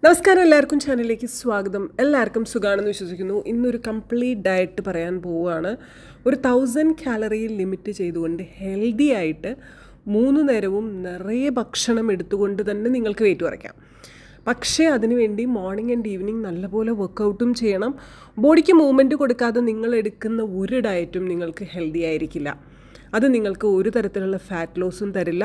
നമസ്കാരം, എല്ലാവർക്കും ചാനലിലേക്ക് സ്വാഗതം. എല്ലാവർക്കും സുഖമാണെന്ന് വിശ്വസിക്കുന്നു. ഇന്നൊരു കംപ്ലീറ്റ് ഡയറ്റ് പറയാൻ പോവുകയാണ്. ഒരു 1000 കാലറി ലിമിറ്റ് ചെയ്തുകൊണ്ട് ഹെൽത്തി ആയിട്ട് 3 നേരവും നിറയെ ഭക്ഷണം എടുത്തുകൊണ്ട് തന്നെ നിങ്ങൾക്ക് വെയിറ്റ് കുറയ്ക്കാം. പക്ഷേ അതിനുവേണ്ടി മോർണിംഗ് ആൻഡ് ഈവനിങ് നല്ലപോലെ വർക്കൗട്ടും ചെയ്യണം. ബോഡിക്ക് മൂവ്മെൻറ്റ് കൊടുക്കാതെ നിങ്ങൾ എടുക്കുന്ന ഒരു ഡയറ്റും നിങ്ങൾക്ക് ഹെൽത്തി ആയിരിക്കില്ല. അത് നിങ്ങൾക്ക് ഒരു തരത്തിലുള്ള ഫാറ്റ് ലോസും തരില്ല.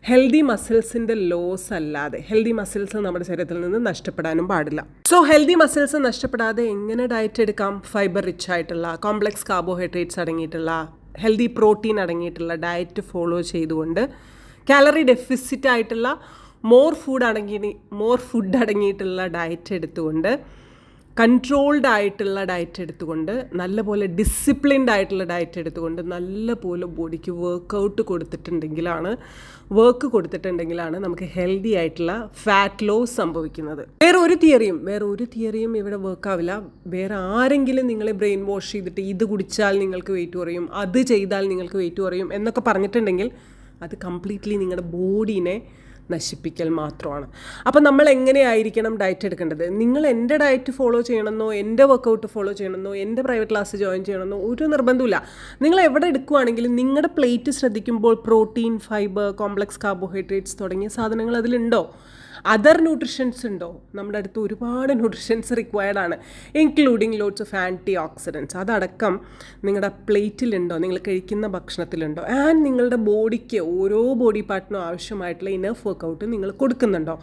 ഹെൽത്തി മസിൽസിൻ്റെ ലോസ് അല്ലാതെ ഹെൽത്തി മസിൽസ് നമ്മുടെ ശരീരത്തിൽ നിന്ന് നഷ്ടപ്പെടാനും പാടില്ല. സോ ഹെൽത്തി മസിൽസ് നഷ്ടപ്പെടാതെ എങ്ങനെ ഡയറ്റ് എടുക്കാം? ഫൈബർ റിച്ച് ആയിട്ടുള്ള, കോംപ്ലക്സ് കാർബോഹൈഡ്രേറ്റ്സ് അടങ്ങിയിട്ടുള്ള, ഹെൽത്തി പ്രോട്ടീൻ അടങ്ങിയിട്ടുള്ള ഡയറ്റ് ഫോളോ ചെയ്തുകൊണ്ട് കാലറി ഡെഫിസിറ്റ് ആയിട്ടുള്ള മോർ ഫുഡ് അടങ്ങിയിട്ടുള്ള ഡയറ്റ് എടുത്തുകൊണ്ട്, കൺട്രോൾഡ് ആയിട്ടുള്ള ഡയറ്റ് എടുത്തുകൊണ്ട്, നല്ലപോലെ ഡിസിപ്ലിൻഡ് ആയിട്ടുള്ള ഡയറ്റ് എടുത്തുകൊണ്ട്, നല്ലപോലെ ബോഡിക്ക് വർക്ക് കൊടുത്തിട്ടുണ്ടെങ്കിലാണ് നമുക്ക് ഹെൽത്തി ആയിട്ടുള്ള ഫാറ്റ് ലോസ് സംഭവിക്കുന്നത്. വേറെ ഒരു തിയറിയും ഇവിടെ വർക്കാവില്ല. വേറെ ആരെങ്കിലും നിങ്ങളെ ബ്രെയിൻ വാഷ് ചെയ്തിട്ട് ഇത് കുടിച്ചാൽ നിങ്ങൾക്ക് വെയിറ്റ് കുറയും, അത് ചെയ്താൽ നിങ്ങൾക്ക് വെയിറ്റ് കുറയും എന്നൊക്കെ പറഞ്ഞിട്ടുണ്ടെങ്കിൽ അത് കംപ്ലീറ്റ്ലി നിങ്ങളുടെ ബോഡീനെ നശിപ്പിക്കൽ മാത്രമാണ്. അപ്പോൾ നമ്മൾ എങ്ങനെയായിരിക്കണം ഡയറ്റ് എടുക്കേണ്ടത്? നിങ്ങൾ എൻ്റെ ഡയറ്റ് ഫോളോ ചെയ്യണമെന്നോ, എൻ്റെ വർക്കൗട്ട് ഫോളോ ചെയ്യണമെന്നോ, എൻ്റെ പ്രൈവറ്റ് ക്ലാസ് ജോയിൻ ചെയ്യണമെന്നോ ഒരു നിർബന്ധമില്ല. നിങ്ങൾ എവിടെ എടുക്കുകയാണെങ്കിലും നിങ്ങളുടെ പ്ലേറ്റ് ശ്രദ്ധിക്കുമ്പോൾ പ്രോട്ടീൻ, ഫൈബർ, കോംപ്ലക്സ് കാർബോഹൈഡ്രേറ്റ്സ് തുടങ്ങിയ സാധനങ്ങൾ അതിലുണ്ടോ? അതർ ന്യൂട്രിഷൻസ് ഉണ്ടോ? നമ്മുടെ അടുത്ത് ഒരുപാട് ന്യൂട്രിഷൻസ് റിക്വയർഡ് ആണ്, including lots of antioxidants. അതടക്കം നിങ്ങളുടെ പ്ലേറ്റിലുണ്ടോ, നിങ്ങൾ കഴിക്കുന്ന ഭക്ഷണത്തിലുണ്ടോ? ആൻഡ് നിങ്ങളുടെ ബോഡിക്ക്, ഓരോ ബോഡി പാർട്ടിനും ആവശ്യമായിട്ടുള്ള ഇനഫ് വർക്കൗട്ട് നിങ്ങൾ കൊടുക്കുന്നുണ്ടോ?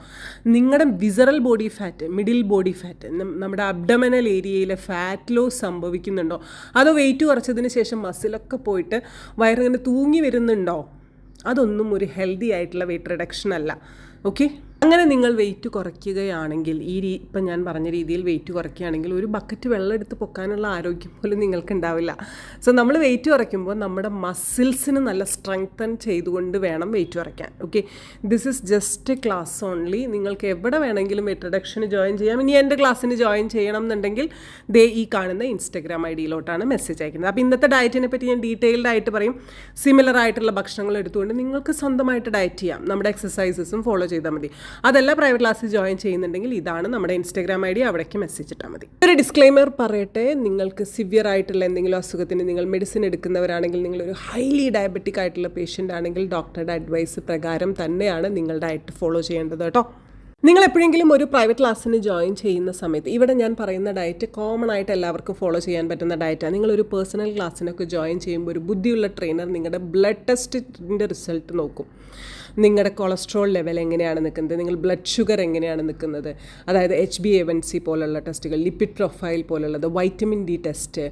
നിങ്ങളുടെ visceral body fat, middle body fat, നമ്മുടെ അബ്ഡമനൽ ഏരിയയിലെ ഫാറ്റ് ലോസ് സംഭവിക്കുന്നുണ്ടോ? അതോ വെയിറ്റ് കുറച്ചതിന് ശേഷം മസിലൊക്കെ പോയിട്ട് വയറിങ്ങനെ തൂങ്ങി വരുന്നുണ്ടോ? അതൊന്നും ഒരു ഹെൽത്തി ആയിട്ടുള്ള വെയിറ്റ് റിഡക്ഷൻ അല്ല. ഓക്കെ, അങ്ങനെ നിങ്ങൾ വെയിറ്റ് കുറയ്ക്കുകയാണെങ്കിൽ, ഇപ്പം ഞാൻ പറഞ്ഞ രീതിയിൽ വെയിറ്റ് കുറയ്ക്കുകയാണെങ്കിൽ ഒരു ബക്കറ്റ് വെള്ളം എടുത്ത് പൊക്കാനുള്ള ആരോഗ്യം പോലും നിങ്ങൾക്ക് ഉണ്ടാവില്ല. സോ നമ്മൾ വെയിറ്റ് കുറയ്ക്കുമ്പോൾ നമ്മുടെ മസിൽസിന് നല്ല സ്ട്രെങ്തൻ ചെയ്തുകൊണ്ട് വേണം വെയിറ്റ് കുറയ്ക്കാൻ. Okay, this is just A class only. നിങ്ങൾക്ക് എവിടെ വേണമെങ്കിലും വെയിറ്റ് റിഡക്ഷന് ജോയിൻ ചെയ്യാം. ഇനി എൻ്റെ ക്ലാസ്സിന് ജോയിൻ ചെയ്യണം എന്നുണ്ടെങ്കിൽ ഈ കാണുന്ന ഇൻസ്റ്റഗ്രാം ID-യിലോട്ടാണ് മെസ്സേജ് അയക്കുന്നത്. അപ്പോൾ ഇന്നത്തെ ഡയറ്റിനെ പറ്റി ഞാൻ ഡീറ്റെയിൽഡ് ആയിട്ട് പറയും. സിമിലർ ആയിട്ടുള്ള ഭക്ഷണങ്ങൾ എടുത്തുകൊണ്ട് നിങ്ങൾക്ക് സ്വന്തമായിട്ട് ഡയറ്റ് ചെയ്യാം. നമ്മുടെ എക്സസൈസസും ഫോളോ ചെയ്താൽ മതി. അതല്ല, പ്രൈവറ്റ് ക്ലാസ്സിൽ ജോയിൻ ചെയ്യുന്നുണ്ടെങ്കിൽ ഇതാണ് നമ്മുടെ ഇൻസ്റ്റഗ്രാം ID, അവിടേക്ക് മെസ്സേജ് ഇട്ടാൽ മതി. ഒരു ഡിസ്ക്ലെയിമർ പറയട്ടെ, നിങ്ങൾക്ക് സിവിയർ ആയിട്ടുള്ള എന്തെങ്കിലും അസുഖത്തിന് നിങ്ങൾ മെഡിസിൻ എടുക്കുന്നവരാണെങ്കിൽ, നിങ്ങളൊരു ഹൈലി ഡയബറ്റിക് ആയിട്ടുള്ള പേഷ്യൻ്റ് ആണെങ്കിൽ ഡോക്ടറുടെ അഡ്വൈസ് പ്രകാരം തന്നെയാണ് നിങ്ങൾ ഡയറ്റ് ഫോളോ ചെയ്യേണ്ടത് കേട്ടോ. നിങ്ങൾ എപ്പോഴെങ്കിലും ഒരു പ്രൈവറ്റ് ക്ലാസ്സിന് ജോയിൻ ചെയ്യുന്ന സമയത്ത്, ഇവിടെ ഞാൻ പറയുന്ന ഡയറ്റ് കോമൺ ആയിട്ട് എല്ലാവർക്കും ഫോളോ ചെയ്യാൻ പറ്റുന്ന ഡയറ്റാണ്. നിങ്ങളൊരു പേഴ്സണൽ ക്ലാസ്സിനൊക്കെ ജോയിൻ ചെയ്യുമ്പോൾ ഒരു ബുദ്ധിയുള്ള ട്രെയിനർ നിങ്ങളുടെ ബ്ലഡ് ടെസ്റ്റിൻ്റെ റിസൾട്ട് നോക്കും. നിങ്ങളുടെ കൊളസ്ട്രോൾ ലെവൽ എങ്ങനെയാണ് നിൽക്കുന്നത്, നിങ്ങൾ ബ്ലഡ് ഷുഗർ എങ്ങനെയാണ് നിൽക്കുന്നത്, അതായത് HbA1c പോലുള്ള ടെസ്റ്റുകൾ, ലിപ്പിഡ് പ്രൊഫൈൽ പോലുള്ളത്, വൈറ്റമിൻ D ടെസ്റ്റ്,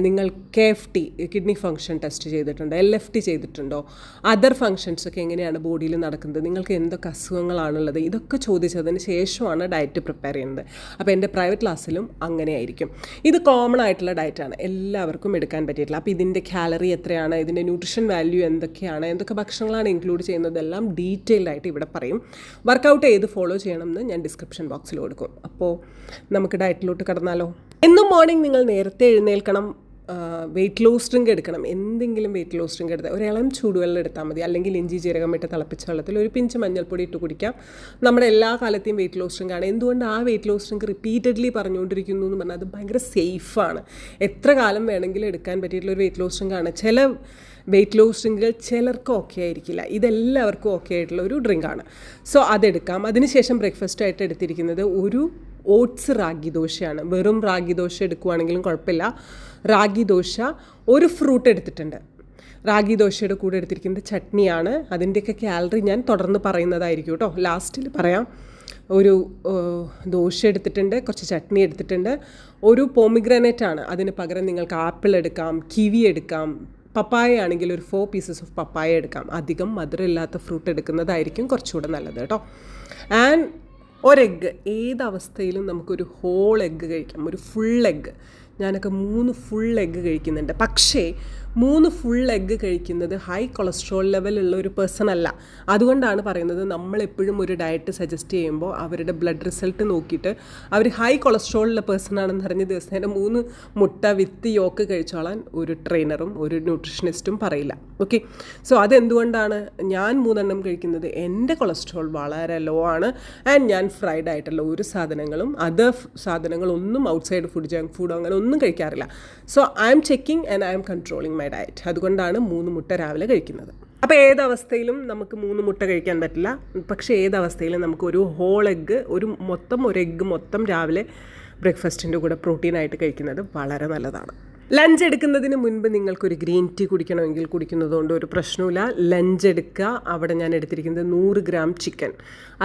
നിങ്ങൾ KFT കിഡ്നി ഫങ്ഷൻ ടെസ്റ്റ് ചെയ്തിട്ടുണ്ടോ, LFT ചെയ്തിട്ടുണ്ടോ, അതർ ഫങ്ഷൻസൊക്കെ എങ്ങനെയാണ് ബോഡിയിൽ നടക്കുന്നത്, നിങ്ങൾക്ക് എന്തൊക്കെ അസുഖങ്ങളാണുള്ളത്, ഇതൊക്കെ ചോദിച്ചതിന് ശേഷമാണ് ഡയറ്റ് പ്രിപ്പയർ ചെയ്യുന്നത്. അപ്പോൾ എൻ്റെ പ്രൈവറ്റ് ക്ലാസ്സിലും അങ്ങനെയായിരിക്കും. ഇത് കോമൺ ആയിട്ടുള്ള ഡയറ്റാണ്, എല്ലാവർക്കും എടുക്കാൻ പറ്റിയിട്ടില്ല. അപ്പോൾ ഇതിൻ്റെ കാലറി എത്രയാണ്, ഇതിൻ്റെ ന്യൂട്രിഷൻ വാല്യൂ എന്തൊക്കെയാണ്, എന്തൊക്കെ ഭക്ഷണങ്ങളാണ് ഇൻക്ലൂഡ് ചെയ്യുന്നതെല്ലാം ഡീറ്റെയിൽഡ് ആയിട്ട് ഇവിടെ പറയും. വർക്കൗട്ട് ഏത് ഫോളോ ചെയ്യണമെന്ന് ഞാൻ ഡിസ്ക്രിപ്ഷൻ ബോക്സിൽ കൊടുക്കും. അപ്പോൾ നമുക്ക് ഡയറ്റിലോട്ട് കടന്നാലോ. എന്നും മോർണിംഗ് നിങ്ങൾ നേരത്തെ എഴുന്നേൽക്കണം. വെയിറ്റ് ലോസ് ഡ്രിങ്ക് എടുക്കണം. എന്തെങ്കിലും വെയിറ്റ് ലോസ് ഡ്രിങ്ക് എടുത്താൽ ഒരു ഇളം ചൂടുവെള്ളം എടുത്താൽ മതി. അല്ലെങ്കിൽ ഇഞ്ചി ജീരകം ഇട്ട് തിളപ്പിച്ച വെള്ളത്തിൽ ഒരു പിഞ്ച് മഞ്ഞൾപ്പൊടി ഇട്ട് കുടിക്കാം. നമ്മുടെ എല്ലാ കാലത്തെയും വെയിറ്റ് ലോസ് ഡ്രിങ്ക് ആണ്. എന്തുകൊണ്ട് ആ വെയിറ്റ് ലോസ് ഡ്രിങ്ക് റിപ്പീറ്റഡ്ലി പറഞ്ഞുകൊണ്ടിരിക്കുന്നു എന്ന് പറഞ്ഞാൽ അത് ഭയങ്കര സേഫാണ്. എത്ര കാലം വേണമെങ്കിലും എടുക്കാൻ പറ്റിയിട്ടുള്ള ഒരു വെയിറ്റ് ലോസ് ഡ്രിങ്ക് ആണ്. ചില വെയിറ്റ് ലോസ് ഡ്രിങ്കുകൾ ചിലർക്ക് ഓക്കെ ആയിരിക്കില്ല, ഇതെല്ലാവർക്കും ഓക്കെ ആയിട്ടുള്ള ഒരു ഡ്രിങ്കാണ്. സോ അതെടുക്കാം. അതിനുശേഷം ബ്രേക്ക്ഫാസ്റ്റ് ആയിട്ട് എടുത്തിരിക്കുന്നത് ഒരു ഓട്സ് റാഗി ദോശയാണ്. വെറും റാഗി ദോശ എടുക്കുവാണെങ്കിലും കുഴപ്പമില്ല. റാഗി ദോശ, ഒരു ഫ്രൂട്ട് എടുത്തിട്ടുണ്ട്. റാഗി ദോശയുടെ കൂടെ എടുത്തിരിക്കുന്നത് ചട്നിയാണ്. അതിൻ്റെയൊക്കെ കാലറി ഞാൻ തുടർന്ന് പറയുന്നതായിരിക്കും കേട്ടോ, ലാസ്റ്റിൽ പറയാം. ഒരു ദോശ എടുത്തിട്ടുണ്ട്, കുറച്ച് ചട്നി എടുത്തിട്ടുണ്ട്, ഒരു പോമിഗ്രാനേറ്റ് ആണ്. അതിന് പകരം നിങ്ങൾക്ക് ആപ്പിൾ എടുക്കാം, കിവി എടുക്കാം, പപ്പായ ആണെങ്കിൽ ഒരു 4 പീസസ് ഓഫ് പപ്പായ എടുക്കാം. അധികം മധുരമില്ലാത്ത ഫ്രൂട്ട് എടുക്കുന്നതായിരിക്കും കുറച്ചുകൂടെ നല്ലത് കേട്ടോ. ആൻഡ് ഒരെഗ്ഗ്, ഏതവസ്ഥയിലും നമുക്കൊരു ഹോൾ എഗ്ഗ് കഴിക്കാം, ഒരു ഫുൾ എഗ്ഗ്. ഞാനൊക്കെ 3 ഫുൾ എഗ്ഗ് കഴിക്കുന്നുണ്ട്. പക്ഷേ 3 ഫുൾ എഗ്ഗ് കഴിക്കുന്നത് ഹൈ കൊളസ്ട്രോൾ ലെവലുള്ള ഒരു പേഴ്സൺ അല്ല. അതുകൊണ്ടാണ് പറയുന്നത് നമ്മളെപ്പോഴും ഒരു ഡയറ്റ് സജസ്റ്റ് ചെയ്യുമ്പോൾ അവരുടെ ബ്ലഡ് റിസൾട്ട് നോക്കിയിട്ട് അവർ ഹൈ കൊളസ്ട്രോളുള്ള പേഴ്സൺ ആണെന്ന് അറിഞ്ഞ ദിവസേന 3 മുട്ട വിത്ത് യോക്ക് കഴിച്ചോളാൻ ഒരു ട്രെയിനറും ഒരു ന്യൂട്രീഷനിസ്റ്റും പറയില്ല. ഓക്കെ, സോ അതെന്തുകൊണ്ടാണ് ഞാൻ 3 കഴിക്കുന്നത്? എൻ്റെ കൊളസ്ട്രോൾ വളരെ ലോ ആണ് ആൻഡ് ഞാൻ ഫ്രൈഡ് ആയിട്ടുള്ള ഒരു സാധനങ്ങളും അതർ സാധനങ്ങളൊന്നും ഔട്ട്സൈഡ് ഫുഡ്, ജങ്ക് ഫുഡ് അങ്ങനെ ഒന്നും കഴിക്കാറില്ല. So I M checking and I M controlling my diet. അതുകൊണ്ടാണ് 3 മുട്ട രാവിലെ കഴിക്കുന്നത്. അപ്പോൾ ഏതവസ്ഥയിലും നമുക്ക് 3 മുട്ട കഴിക്കാൻ പറ്റില്ല. പക്ഷേ ഏതവസ്ഥയിലും നമുക്ക് ഒരു ഹോൾ എഗ്ഗ്, ഒരു എഗ്ഗ് മൊത്തം രാവിലെ ബ്രേക്ക്ഫാസ്റ്റിൻ്റെ കൂടെ പ്രോട്ടീനായിട്ട് കഴിക്കുന്നത് വളരെ നല്ലതാണ്. ലഞ്ച് എടുക്കുന്നതിന് മുൻപ് നിങ്ങൾക്കൊരു ഗ്രീൻ ടീ കുടിക്കണമെങ്കിൽ കുടിക്കുന്നത് കൊണ്ട് ഒരു പ്രശ്നമില്ല. ലഞ്ച് എടുക്കുക. അവിടെ ഞാൻ എടുത്തിരിക്കുന്നത് 100 ഗ്രാം ചിക്കൻ,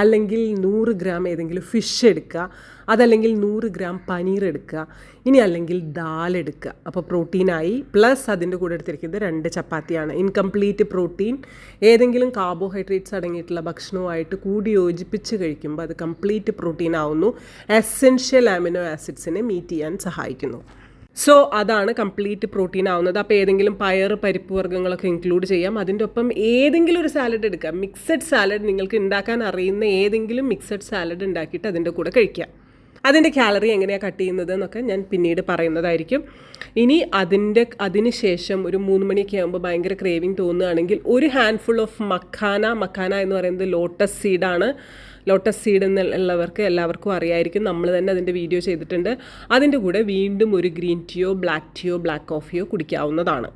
അല്ലെങ്കിൽ 100 ഗ്രാം ഏതെങ്കിലും ഫിഷ് എടുക്കുക, അതല്ലെങ്കിൽ 100 ഗ്രാം പനീർ എടുക്കുക, ഇനി അല്ലെങ്കിൽ ദാൽ എടുക്കുക. അപ്പോൾ പ്രോട്ടീനായി. പ്ലസ് അതിൻ്റെ കൂടെ എടുത്തിരിക്കുന്നത് 2 ചപ്പാത്തിയാണ്. ഇൻകംപ്ലീറ്റ് പ്രോട്ടീൻ ഏതെങ്കിലും കാർബോഹൈഡ്രേറ്റ്സ് അടങ്ങിയിട്ടുള്ള ഭക്ഷണവുമായിട്ട് കൂടി യോജിപ്പിച്ച് കഴിക്കുമ്പോൾ അത് കംപ്ലീറ്റ് പ്രോട്ടീൻ ആവുന്നു. എസെൻഷ്യൽ അമിനോ ആസിഡ്സിനെ മീറ്റ് ചെയ്യാൻ സഹായിക്കുന്നു. സോ അതാണ് കംപ്ലീറ്റ് പ്രോട്ടീൻ ആവുന്നത്. അപ്പോൾ ഏതെങ്കിലും പയർ, പരിപ്പ് വർഗ്ഗങ്ങളൊക്കെ ഇൻക്ലൂഡ് ചെയ്യാം. അതിൻ്റെ ഒപ്പം ഏതെങ്കിലും ഒരു സാലഡ് എടുക്കാം. മിക്സഡ് സാലഡ്, നിങ്ങൾക്ക് ഉണ്ടാക്കാൻ അറിയുന്ന ഏതെങ്കിലും മിക്സഡ് സാലഡ് ഉണ്ടാക്കിയിട്ട് അതിൻ്റെ കൂടെ കഴിക്കാം. അതിൻ്റെ കാലറി എങ്ങനെയാണ് കട്ട് ചെയ്യുന്നത് എന്നൊക്കെ ഞാൻ പിന്നീട് പറയുന്നതായിരിക്കും. ഇനി അതിന് ശേഷം ഒരു 3 മണിയൊക്കെ ആകുമ്പോൾ ഭയങ്കര ക്രേവിങ് തോന്നുകയാണെങ്കിൽ ഒരു ഹാൻഡ്ഫുൾ ഓഫ് മക്കാന എന്ന് പറയുന്നത് ലോട്ടസ് സീഡാണ്. ലോട്ടസ് സീഡ് എന്നുള്ളവർക്ക് എല്ലാവർക്കും അറിയായിരിക്കും. നമ്മൾ തന്നെ അതിൻ്റെ വീഡിയോ ചെയ്തിട്ടുണ്ട്. അതിൻ്റെ കൂടെ വീണ്ടും ഒരു ഗ്രീൻ ടീയോ ബ്ലാക്ക് കോഫിയോ കുടിക്കാവുന്നതാണ്.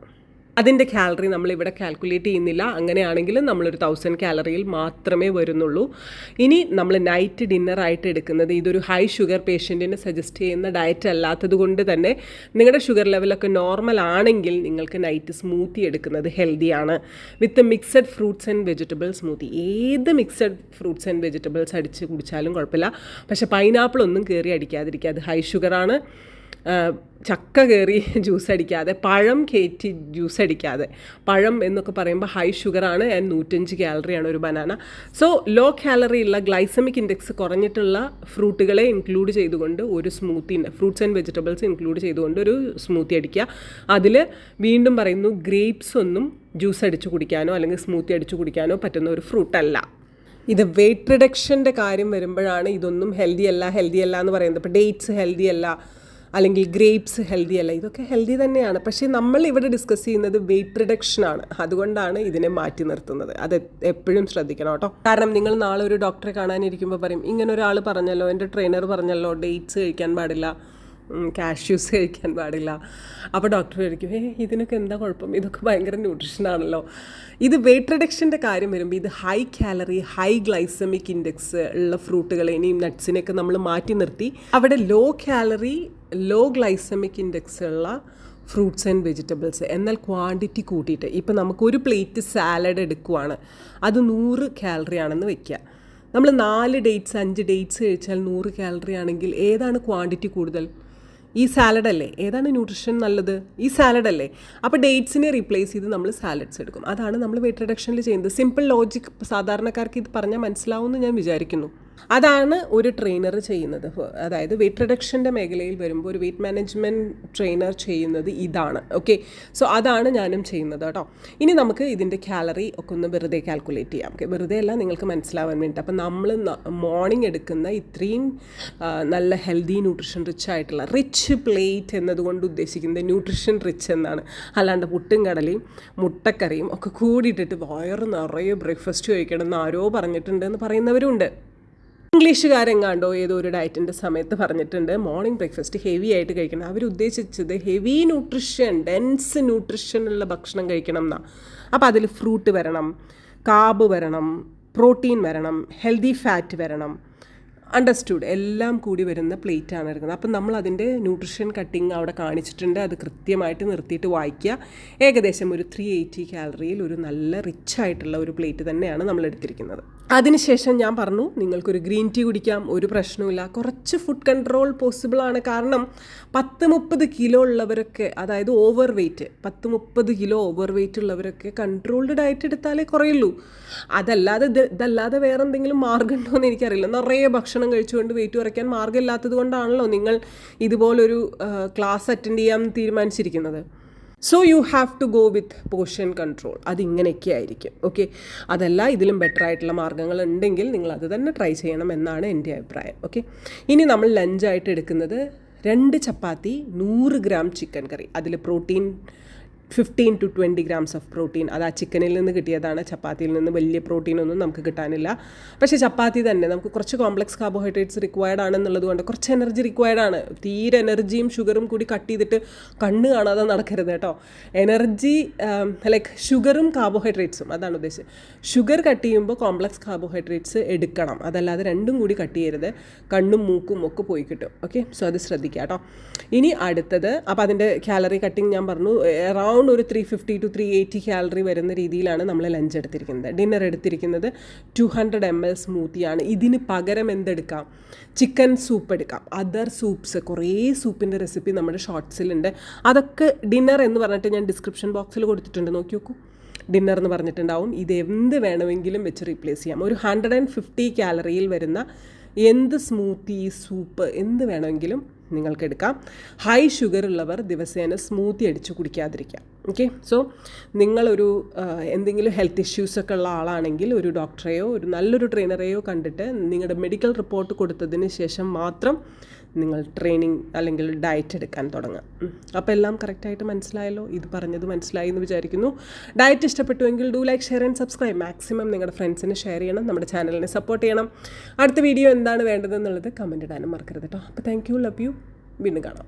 അതിൻ്റെ കാലറി നമ്മളിവിടെ കാൽക്കുലേറ്റ് ചെയ്യുന്നില്ല. അങ്ങനെയാണെങ്കിൽ നമ്മളൊരു 1000 കാലറിയിൽ മാത്രമേ വരുന്നുള്ളൂ. ഇനി നമ്മൾ നൈറ്റ് ഡിന്നറായിട്ട് എടുക്കുന്നത്, ഇതൊരു ഹൈ ഷുഗർ പേഷ്യൻറ്റിന് സജസ്റ്റ് ചെയ്യുന്ന ഡയറ്റ് അല്ലാത്തത് കൊണ്ട് തന്നെ നിങ്ങളുടെ ഷുഗർ ലെവലൊക്കെ നോർമൽ ആണെങ്കിൽ നിങ്ങൾക്ക് നൈറ്റ് സ്മൂത്തി എടുക്കുന്നത് ഹെൽത്തിയാണ്. With mixed fruits and vegetable smoothie. ഏത് മിക്സഡ് ഫ്രൂട്ട്സ് ആൻഡ് വെജിറ്റബിൾസ് അടിച്ച് കുടിച്ചാലും കുഴപ്പമില്ല. പക്ഷേ പൈനാപ്പിൾ ഒന്നും കയറി അടിക്കാതിരിക്കുക, അത് ഹൈ ഷുഗറാണ്. ചക്ക കയറി ജ്യൂസ് അടിക്കാതെ, പഴം കയറ്റി ജ്യൂസ് അടിക്കാതെ. പഴം എന്നൊക്കെ പറയുമ്പോൾ ഹൈ ഷുഗറാണ് ആൻഡ് 105 കാലറിയാണ് ഒരു ബനാന. സോ ലോ കാലറി ഉള്ള ഗ്ലൈസമിക് ഇൻഡെക്സ് കുറഞ്ഞിട്ടുള്ള ഫ്രൂട്ടുകളെ ഇൻക്ലൂഡ് ചെയ്തുകൊണ്ട് ഒരു smoothie, fruits and vegetables include ചെയ്തുകൊണ്ട് ഒരു സ്മൂത്തി അടിക്കുക. അതിൽ വീണ്ടും പറയുന്നു, ഗ്രേപ്സ് ഒന്നും ജ്യൂസ് അടിച്ച് കുടിക്കാനോ അല്ലെങ്കിൽ സ്മൂത്തി അടിച്ച് കുടിക്കാനോ പറ്റുന്ന ഒരു ഫ്രൂട്ടല്ല. ഇത് വെയ്റ്റ് റിഡക്ഷൻ്റെ കാര്യം വരുമ്പോഴാണ് ഇതൊന്നും ഹെൽത്തി അല്ല എന്ന് പറയുന്നത്. ഇപ്പോൾ ഡേറ്റ്സ് ഹെൽത്തി അല്ല, അല്ലെങ്കിൽ ഗ്രേപ്സ് ഹെൽത്തി അല്ല. ഇതൊക്കെ ഹെൽത്തി തന്നെയാണ്. പക്ഷേ നമ്മൾ ഇവിടെ ഡിസ്കസ് ചെയ്യുന്നത് വെയ്റ്റ് റിഡക്ഷനാണ്. അതുകൊണ്ടാണ് ഇതിനെ മാറ്റി നിർത്തുന്നത്. അത് എപ്പോഴും ശ്രദ്ധിക്കണം കേട്ടോ. കാരണം നിങ്ങൾ നാളെ ഒരു ഡോക്ടറെ കാണാനിരിക്കുമ്പോൾ പറയും, ഇങ്ങനെ ഒരാൾ പറഞ്ഞല്ലോ, എൻ്റെ ട്രെയിനർ പറഞ്ഞല്ലോ ഡേറ്റ്സ് കഴിക്കാൻ പാടില്ല, കാഷ്യൂസ് കഴിക്കാൻ പാടില്ല. അപ്പോൾ ഡോക്ടർ ചോദിക്കും, ഇതിനൊക്കെ എന്താ കുഴപ്പം, ഇതൊക്കെ ഭയങ്കര ന്യൂട്രീഷനാണല്ലോ. ഇത് വെയ്റ്റ് റിഡക്ഷൻ്റെ കാര്യം വരുമ്പോൾ ഇത് high calorie, high glycemic index ഉള്ള ഫ്രൂട്ടുകളെയും നട്ട്സിനെയൊക്കെ നമ്മൾ മാറ്റി നിർത്തി അവിടെ low calorie, low glycemic index ഉള്ള ഫ്രൂട്ട്സ് ആൻഡ് വെജിറ്റബിൾസ്, എന്നാൽ ക്വാണ്ടിറ്റി കൂട്ടിയിട്ട്. ഇപ്പം നമുക്കൊരു പ്ലേറ്റ് സാലഡ് എടുക്കുവാണ്, അത് 100 കാലറി ആണെന്ന് വയ്ക്കുക. നമ്മൾ 4 ഡേറ്റ്സ് 5 ഡേറ്റ്സ് കഴിച്ചാൽ 100 കാലറി ആണെങ്കിൽ ഏതാണ് ക്വാണ്ടിറ്റി കൂടുതൽ? ഈ സാലഡല്ലേ. ഏതാണ് ന്യൂട്രീഷൻ നല്ലത്? ഈ സാലഡല്ലേ. അപ്പോൾ ഡേറ്റ്സിനെ റീപ്ലേസ് ചെയ്ത് നമ്മൾ സാലഡ്സ് എടുക്കും. അതാണ് നമ്മൾ വെയ്റ്റ് റിഡക്ഷനിൽ ചെയ്യുന്നത്. സിമ്പിൾ ലോജിക്, സാധാരണക്കാർക്ക് ഇത് പറഞ്ഞാൽ മനസ്സിലാവുമെന്ന് ഞാൻ വിചാരിക്കുന്നു. അതാണ് ഒരു ട്രെയിനർ ചെയ്യുന്നത്. അതായത് വെയ്റ്റ് റിഡക്ഷൻ്റെ മേഖലയിൽ വരുമ്പോൾ ഒരു വെയ്റ്റ് മാനേജ്മെൻറ്റ് ട്രെയിനർ ചെയ്യുന്നത് ഇതാണ്. ഓക്കെ, സോ അതാണ് ഞാനും ചെയ്യുന്നത് കേട്ടോ. ഇനി നമുക്ക് ഇതിൻ്റെ കാലറി ഒക്കെ ഒന്ന് വെറുതെ കാൽക്കുലേറ്റ് ചെയ്യാം. ഓക്കെ, വെറുതെ അല്ല, നിങ്ങൾക്ക് മനസ്സിലാവാൻ വേണ്ടിയിട്ട്. അപ്പം നമ്മൾ മോർണിംഗ് എടുക്കുന്ന ഇത്രയും നല്ല ഹെൽത്തി ന്യൂട്രീഷൻ റിച്ച് ആയിട്ടുള്ള റിച്ച് പ്ലേറ്റ് എന്നതുകൊണ്ട് ഉദ്ദേശിക്കുന്നത് ന്യൂട്രീഷൻ റിച്ച് എന്നാണ്. അല്ലാണ്ട് പുട്ടും കടലയും മുട്ടക്കറിയും ഒക്കെ കൂടിയിട്ടിട്ട് വയറ് നിറയെ ബ്രേക്ക്ഫാസ്റ്റ് കഴിക്കണം എന്ന് ആരോ പറഞ്ഞിട്ടുണ്ട് എന്ന് പറയുന്നവരുണ്ട്. ഇംഗ്ലീഷുകാരെങ്ങാണ്ടോ ഏതോ ഒരു ഡയറ്റിൻ്റെ സമയത്ത് പറഞ്ഞിട്ടുണ്ട് മോർണിംഗ് ബ്രേക്ക്ഫാസ്റ്റ് ഹെവി ആയിട്ട് കഴിക്കണം. അവരുദ്ദേശിച്ചത് ഹെവി ന്യൂട്രിഷൻ, ഡെൻസ് ന്യൂട്രിഷൻ ഉള്ള ഭക്ഷണം കഴിക്കണം എന്നാണ്. അപ്പോൾ അതിൽ ഫ്രൂട്ട് വരണം, കാർബ് വരണം, പ്രോട്ടീൻ വരണം, ഹെൽത്തി ഫാറ്റ് വരണം. അണ്ടർസ്റ്റുഡ്, എല്ലാം കൂടി വരുന്ന പ്ലേറ്റാണ് എടുക്കുന്നത്. അപ്പം നമ്മൾ അതിൻ്റെ ന്യൂട്രീഷൻ കട്ടിങ് അവിടെ കാണിച്ചിട്ടുണ്ട്. അത് കൃത്യമായിട്ട് നിർത്തിയിട്ട് വായിക്കുക. ഏകദേശം ഒരു 380 കാലറിയിൽ ഒരു നല്ല റിച്ച് ആയിട്ടുള്ള ഒരു പ്ലേറ്റ് തന്നെയാണ് നമ്മൾ എടുത്തിരിക്കുന്നത്. അതിനുശേഷം ഞാൻ പറഞ്ഞു, നിങ്ങൾക്കൊരു ഗ്രീൻ ടീ കുടിക്കാം, ഒരു പ്രശ്നമില്ല. കുറച്ച് ഫുഡ് കൺട്രോൾ പോസിബിളാണ്. കാരണം 10-30 കിലോ ഉള്ളവരൊക്കെ, അതായത് over weight, 10-30 kilo over weight ഉള്ളവരൊക്കെ കൺട്രോൾഡ് ഡയറ്റ് എടുത്താലേ കുറയുള്ളൂ. ഇതല്ലാതെ വേറെ എന്തെങ്കിലും മാർഗ്ഗം ഉണ്ടോ എന്ന് എനിക്കറിയില്ല. നിറയെ ഭക്ഷണം ഭക്ഷണം കഴിച്ചുകൊണ്ട് വെയിറ്റ് കുറയ്ക്കാൻ മാർഗ്ഗമില്ലാത്തത് കൊണ്ടാണല്ലോ നിങ്ങൾ ഇതുപോലൊരു ക്ലാസ് അറ്റൻഡ് ചെയ്യാൻ തീരുമാനിച്ചിരിക്കുന്നത്. So you have to go with portion control. അതിങ്ങനെയൊക്കെ ആയിരിക്കും. ഓക്കെ, അതല്ല ഇതിലും ബെറ്റർ ആയിട്ടുള്ള മാർഗ്ഗങ്ങൾ ഉണ്ടെങ്കിൽ നിങ്ങൾ അത് തന്നെ ട്രൈ ചെയ്യണം എന്നാണ് എൻ്റെ അഭിപ്രായം. ഓക്കെ, ഇനി നമ്മൾ ലഞ്ചായിട്ട് എടുക്കുന്നത് 2 ചപ്പാത്തി, 100 ഗ്രാം ചിക്കൻ കറി. അതിൽ protein 15 to 20 grams of protein. അത് ആ ചിക്കനിൽ നിന്ന് കിട്ടിയതാണ്. ചപ്പാത്തിയിൽ നിന്ന് വലിയ പ്രോട്ടീനൊന്നും നമുക്ക് കിട്ടാനില്ല. പക്ഷേ ചപ്പാത്തി തന്നെ നമുക്ക് കുറച്ച് കോംപ്ലക്സ് കാർബോഹൈഡ്രേറ്റ്സ് റിക്വയർഡ് ആണെന്നുള്ളത് കൊണ്ട് കുറച്ച് എനർജി റിക്വയർഡ് ആണ്. തീരെ എനർജിയും ഷുഗറും കൂടി കട്ട് ചെയ്തിട്ട് കണ്ണ് കാണാതെ നടക്കരുത് കേട്ടോ. എനർജി ലൈക്ക് ഷുഗറും കാർബോഹൈഡ്രേറ്റ്സും, അതാണ് ഉദ്ദേശിച്ചത്. ഷുഗർ കട്ട് ചെയ്യുമ്പോൾ കോംപ്ലക്സ് കാർബോഹൈഡ്രേറ്റ്സ് എടുക്കണം, അതല്ലാതെ രണ്ടും കൂടി കട്ട് ചെയ്യരുത്. കണ്ണും മൂക്കും ഒക്കെ പോയി കിട്ടും. ഓക്കെ, സോ അത് ശ്രദ്ധിക്കുക കേട്ടോ. ഇനി അടുത്തത്, അപ്പോൾ അതിൻ്റെ കാലറി കട്ടിങ് ഞാൻ പറഞ്ഞു, അറൗണ്ട് ഒരു 350 to 380 കാലറി വരുന്ന രീതിയിലാണ് നമ്മൾ ലഞ്ച് എടുത്തിരിക്കുന്നത്. ഡിന്നർ എടുത്തിരിക്കുന്നത് 200 ml സ്മൂത്തിയാണ്. ഇതിന് പകരം എന്തെടുക്കാം? ചിക്കൻ സൂപ്പ് എടുക്കാം. അതർ സൂപ്പ്സ്, കുറേ സൂപ്പിൻ്റെ റെസിപ്പി നമ്മുടെ ഷോർട്സിലുണ്ട്. അതൊക്കെ ഡിന്നർ എന്ന് പറഞ്ഞിട്ട് ഞാൻ ഡിസ്ക്രിപ്ഷൻ ബോക്സിൽ കൊടുത്തിട്ടുണ്ട്, നോക്കി നോക്കൂ. ഡിന്നർ എന്ന് പറഞ്ഞിട്ടുണ്ടാവും. ഇത് എന്ത് വേണമെങ്കിലും വെച്ച് റീപ്ലേസ് ചെയ്യാം. ഒരു 150 കാലറിയിൽ വരുന്ന എന്ത് സ്മൂത്തി, സൂപ്പ് എന്ത് വേണമെങ്കിലും നിങ്ങൾക്ക് എടുക്കാം. ഹൈ ഷുഗർ ഉള്ളവർ ദിവസേന സ്മൂത്തി അടിച്ച് കുടിക്കാതിരിക്കാം. ഓക്കെ, സോ നിങ്ങളൊരു എന്തെങ്കിലും ഹെൽത്ത് ഇഷ്യൂസൊക്കെ ഉള്ള ആളാണെങ്കിൽ ഒരു ഡോക്ടറെയോ ഒരു നല്ലൊരു ട്രെയിനറെയോ കണ്ടിട്ട് നിങ്ങളുടെ മെഡിക്കൽ റിപ്പോർട്ട് കൊടുത്തതിന് ശേഷം മാത്രം നിങ്ങൾ ട്രെയിനിങ് അല്ലെങ്കിൽ ഡയറ്റ് എടുക്കാൻ തുടങ്ങാം. അപ്പോൾ എല്ലാം കറക്റ്റായിട്ട് മനസ്സിലായല്ലോ? ഇത് പറഞ്ഞത് മനസ്സിലായി എന്ന് വിചാരിക്കുന്നു. ഡയറ്റ് ഇഷ്ടപ്പെട്ടുവെങ്കിൽ do like, share and subscribe. Maximum നിങ്ങളുടെ ഫ്രണ്ട്സിന് ഷെയർ ചെയ്യണം. നമ്മുടെ ചാനലിനെ സപ്പോർട്ട് ചെയ്യണം. അടുത്ത വീഡിയോ എന്താണ് വേണ്ടതെന്നുള്ളത് കമൻറ്റ് ഇടാനും മറക്കരുത് കേട്ടോ. അപ്പോൾ താങ്ക് യു, ലവ് യു. വീണ്ടും കാണാം.